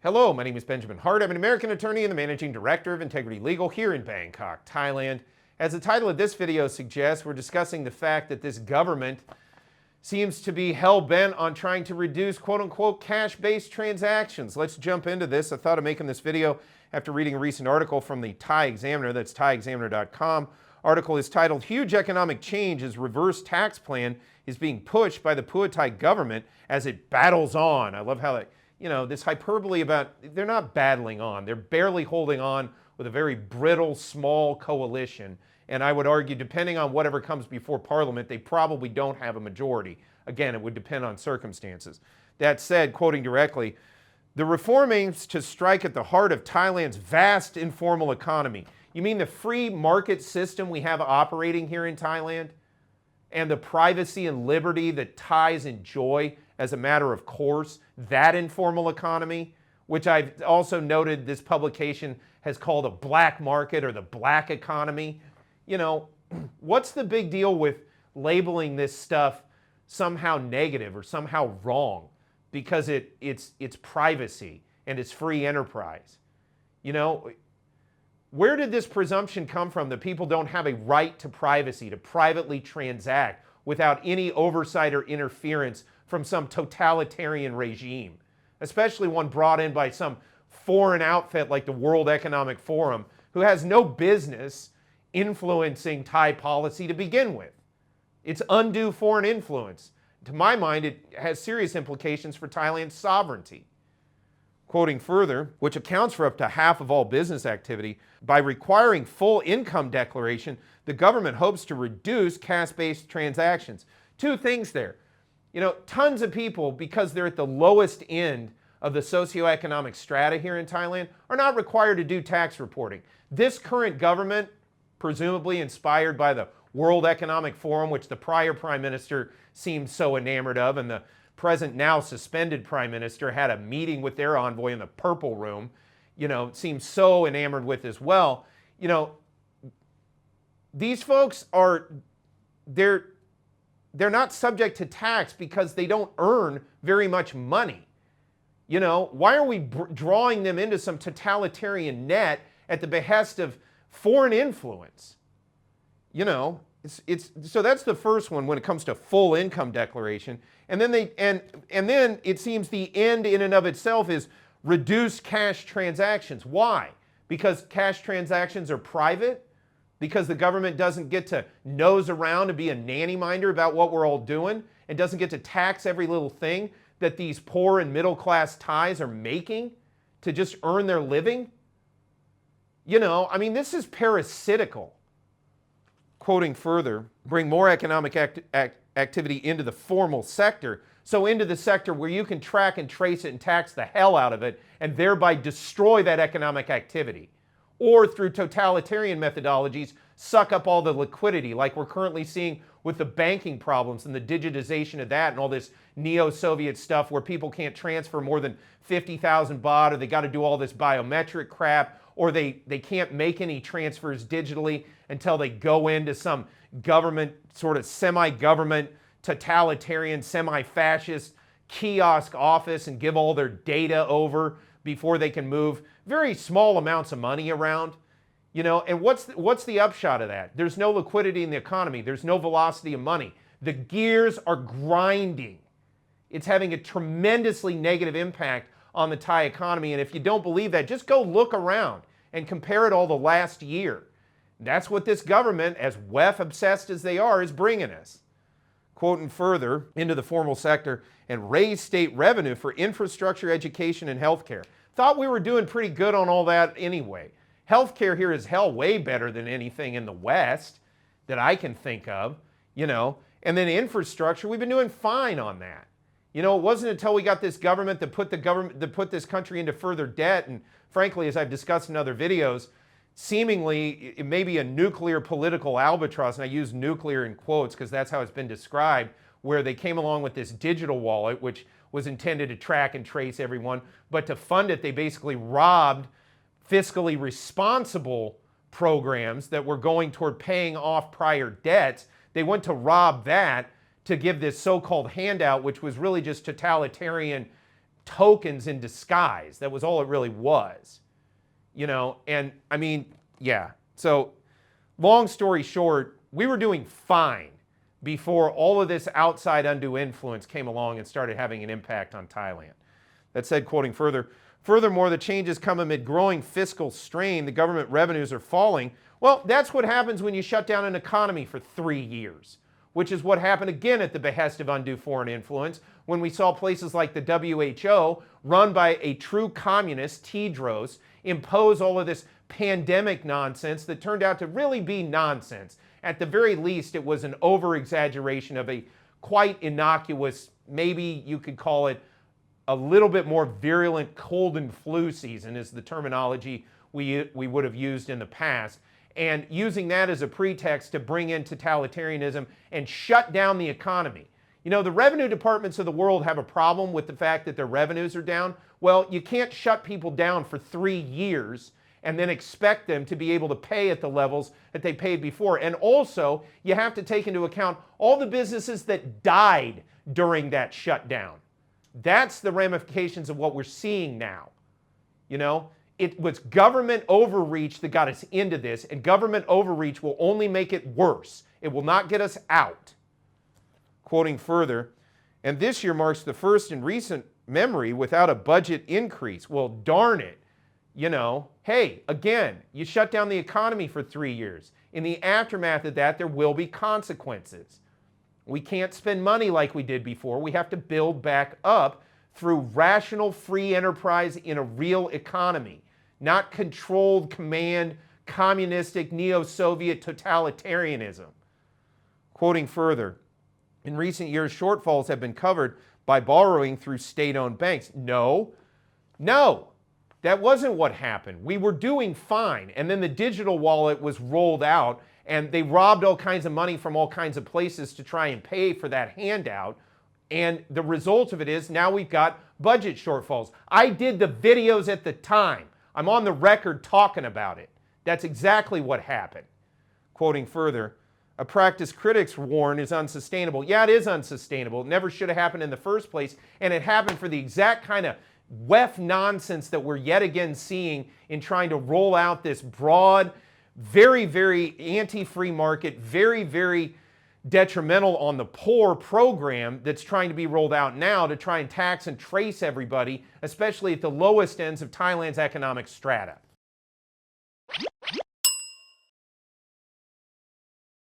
Hello, my name is Benjamin Hart. I'm an American attorney and the managing director of Integrity Legal here in Bangkok, Thailand. As the title of this video suggests, we're discussing the fact that this government seems to be hell-bent on trying to reduce quote-unquote cash-based transactions. Let's jump into this. I thought of making this video after reading a recent article from the Thai Examiner, that's thaiexaminer.com. Article is titled, "Huge Economic Change as Reverse Tax Plan is Being Pushed by the Phua Thai Government as it Battles On." I love how that, this hyperbole about, they're not battling on. They're barely holding on with a very brittle, small coalition. And I would argue, depending on whatever comes before Parliament, they probably don't have a majority. Again, it would depend on circumstances. That said, quoting directly, "The reform aims to strike at the heart of Thailand's vast informal economy." You mean the free market system we have operating here in Thailand? And the privacy and liberty that Thais enjoy as a matter of course, that informal economy, which I've also noted this publication has called a black market or the black economy. What's the big deal with labeling this stuff somehow negative or somehow wrong because it's privacy and it's free enterprise? Where did this presumption come from that people don't have a right to privacy, to privately transact without any oversight or interference from some totalitarian regime, especially one brought in by some foreign outfit like the World Economic Forum, who has no business influencing Thai policy to begin with? It's undue foreign influence. To my mind, it has serious implications for Thailand's sovereignty. Quoting further, which accounts for up to half of all business activity, by requiring full income declaration, the government hopes to reduce cash-based transactions. Two things there. Tons of people, because they're at the lowest end of the socioeconomic strata here in Thailand, are not required to do tax reporting. This current government, presumably inspired by the World Economic Forum, which the prior prime minister seemed so enamored of, and the present now suspended prime minister had a meeting with their envoy in the Purple Room, seems so enamored with as well. These folks they're not subject to tax because they don't earn very much money. Why are we drawing them into some totalitarian net at the behest of foreign influence? So that's the first one when it comes to full income declaration. And then and then it seems the end in and of itself is reduce cash transactions. Why? Because cash transactions are private? Because the government doesn't get to nose around and be a nanny minder about what we're all doing and doesn't get to tax every little thing that these poor and middle class Thais are making to just earn their living? This is parasitical. Quoting further, bring more economic activity into the formal sector, so into the sector where you can track and trace it and tax the hell out of it and thereby destroy that economic activity. Or through totalitarian methodologies, suck up all the liquidity like we're currently seeing with the banking problems and the digitization of that and all this neo-Soviet stuff where people can't transfer more than 50,000 baht, or they got to do all this biometric crap, or they can't make any transfers digitally until they go into some government, sort of semi-government, totalitarian, semi-fascist kiosk office and give all their data over before they can move very small amounts of money around. And what's the upshot of that? There's no liquidity in the economy. There's no velocity of money. The gears are grinding. It's having a tremendously negative impact on the Thai economy. And if you don't believe that, just go look around and compare it all the last year. That's what this government, as WEF obsessed as they are, is bringing us. Quoting further, into the formal sector, and raise state revenue for infrastructure, education, and healthcare. Thought we were doing pretty good on all that anyway. Healthcare here is hell way better than anything in the West that I can think of, And then infrastructure, we've been doing fine on that. It wasn't until we got this government that put this country into further debt, and frankly, as I've discussed in other videos, seemingly it may be a nuclear political albatross, and I use nuclear in quotes because that's how it's been described, where they came along with this digital wallet, which was intended to track and trace everyone, but to fund it, they basically robbed fiscally responsible programs that were going toward paying off prior debts. They went to rob that to give this so-called handout, which was really just totalitarian tokens in disguise. That was all it really was. And I mean, yeah. So long story short, we were doing fine before all of this outside undue influence came along and started having an impact on Thailand. That said, quoting furthermore, the changes come amid growing fiscal strain. The government revenues are falling. Well, that's what happens when you shut down an economy for 3 years, which is what happened again at the behest of undue foreign influence when we saw places like the WHO, run by a true communist, Tedros, impose all of this pandemic nonsense that turned out to really be nonsense. At the very least, it was an over-exaggeration of a quite innocuous, maybe you could call it a little bit more virulent cold and flu season is the terminology we would have used in the past. And using that as a pretext to bring in totalitarianism and shut down the economy. The revenue departments of the world have a problem with the fact that their revenues are down. Well, you can't shut people down for 3 years and then expect them to be able to pay at the levels that they paid before. And also, you have to take into account all the businesses that died during that shutdown. That's the ramifications of what we're seeing now. It was government overreach that got us into this, and government overreach will only make it worse. It will not get us out. Quoting further, and this year marks the first in recent memory without a budget increase. Well, darn it. Hey, again, you shut down the economy for 3 years. In the aftermath of that, there will be consequences. We can't spend money like we did before. We have to build back up through rational free enterprise in a real economy, not controlled command, communistic, neo-Soviet totalitarianism. Quoting further, in recent years, shortfalls have been covered by borrowing through state-owned banks. No, that wasn't what happened. We were doing fine, and then the digital wallet was rolled out, and they robbed all kinds of money from all kinds of places to try and pay for that handout. And the result of it is now we've got budget shortfalls. I did the videos at the time. I'm on the record talking about it. That's exactly what happened. Quoting further, a practice critics warn is unsustainable. Yeah, it is unsustainable. It never should have happened in the first place, and it happened for the exact kind of WEF nonsense that we're yet again seeing in trying to roll out this broad, very, very anti-free market, very, very detrimental on the poor program that's trying to be rolled out now to try and tax and trace everybody, especially at the lowest ends of Thailand's economic strata.